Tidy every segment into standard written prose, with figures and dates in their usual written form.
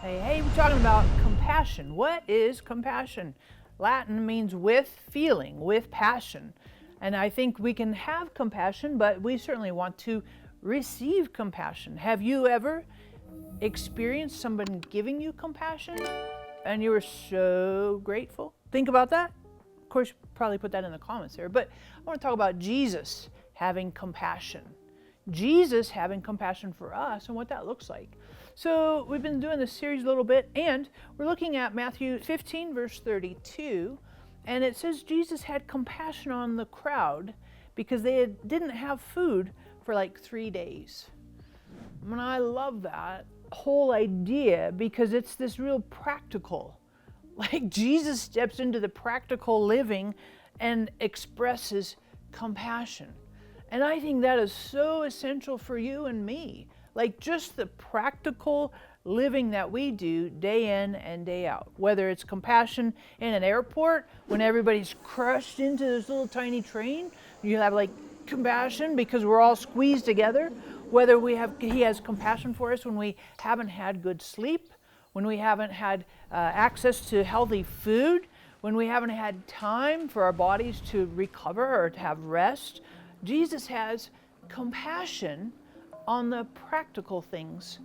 Hey, we're talking about compassion. What is compassion? Latin means with feeling, with passion. And I think we can have compassion, but we certainly want to receive compassion. Have you ever experienced someone giving you compassion and you were so grateful? Think about that. Of course, probably put that in the comments there, but I want to talk about Jesus having compassion. Jesus having compassion for us and what that looks like. So we've been doing this series a little bit, and we're looking at Matthew 15, verse 32, and it says Jesus had compassion on the crowd because they didn't have food for like 3 days. And I love that whole idea because it's this real practical. Like Jesus steps into the practical living and expresses compassion. And I think that is so essential for you and me. Like just the practical living that we do day in and day out. Whether it's compassion in an airport when everybody's crushed into this little tiny train, you have like compassion because we're all squeezed together. Whether he has compassion for us when we haven't had good sleep, when we haven't had access to healthy food, when we haven't had time for our bodies to recover or to have rest. Jesus has compassion on the practical things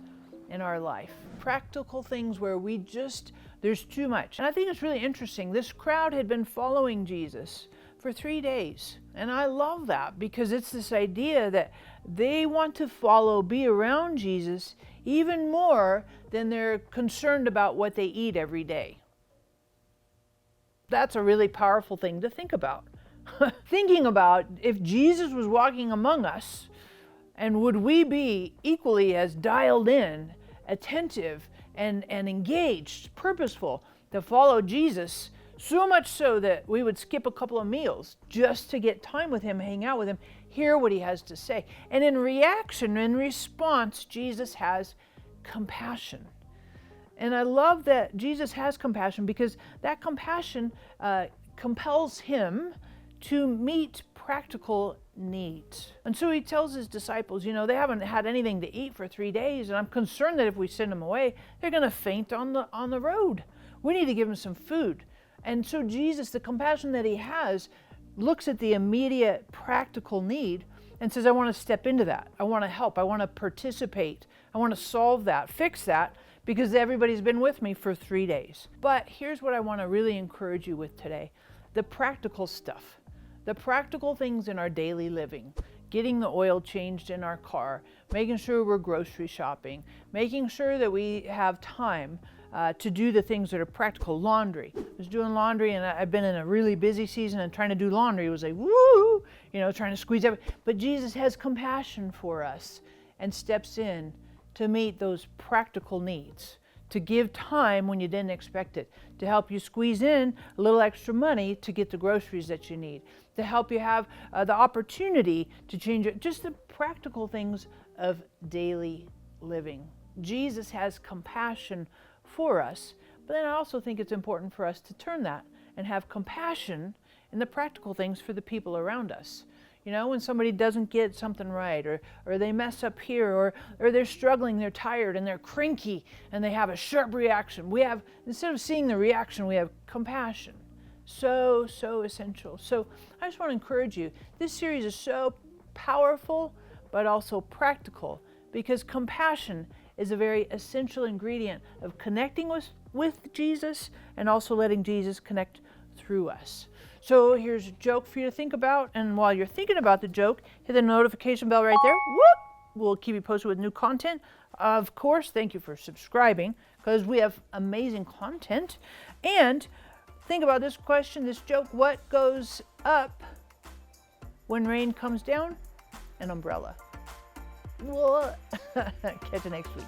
in our life. Practical things where there's too much. And I think it's really interesting. This crowd had been following Jesus for 3 days. And I love that because it's this idea that they want to be around Jesus even more than they're concerned about what they eat every day. That's a really powerful thing to think about. Thinking about if Jesus was walking among us, and would we be equally as dialed in, attentive, and engaged, purposeful to follow Jesus, so much so that we would skip a couple of meals just to get time with him, hang out with him, hear what he has to say. And in response, Jesus has compassion. And I love that Jesus has compassion because that compassion compels him to meet practical needs. And so he tells his disciples, they haven't had anything to eat for 3 days, and I'm concerned that if we send them away, they're going to faint on the road. We need to give them some food. And so Jesus, the compassion that he has, looks at the immediate practical need and says, I want to step into that. I want to help. I want to participate. I want to solve that, fix that, because everybody's been with me for 3 days. But here's what I want to really encourage you with today. The practical stuff. The practical things in our daily living, getting the oil changed in our car, making sure we're grocery shopping, making sure that we have time to do the things that are practical. Laundry. I was doing laundry and I've been in a really busy season, and trying to do laundry was like, woo, trying to squeeze everything. But Jesus has compassion for us and steps in to meet those practical needs, to give time when you didn't expect it, to help you squeeze in a little extra money to get the groceries that you need, to help you have the opportunity to change it, just the practical things of daily living. Jesus has compassion for us, but then I also think it's important for us to turn that and have compassion in the practical things for the people around us. When somebody doesn't get something right, or they mess up here, or they're struggling, they're tired, and they're cranky, and they have a sharp reaction. Instead of seeing the reaction, we have compassion. So essential. So I just want to encourage you. This series is so powerful, but also practical, because compassion is a very essential ingredient of connecting with Jesus and also letting Jesus connect through us. So here's a joke for you to think about, and while you're thinking about the joke, hit the notification bell right there. Whoop! We'll keep you posted with new content. Of course, thank you for subscribing, because we have amazing content. And think about this question, this joke: what goes up when rain comes down? An umbrella. Catch you next week.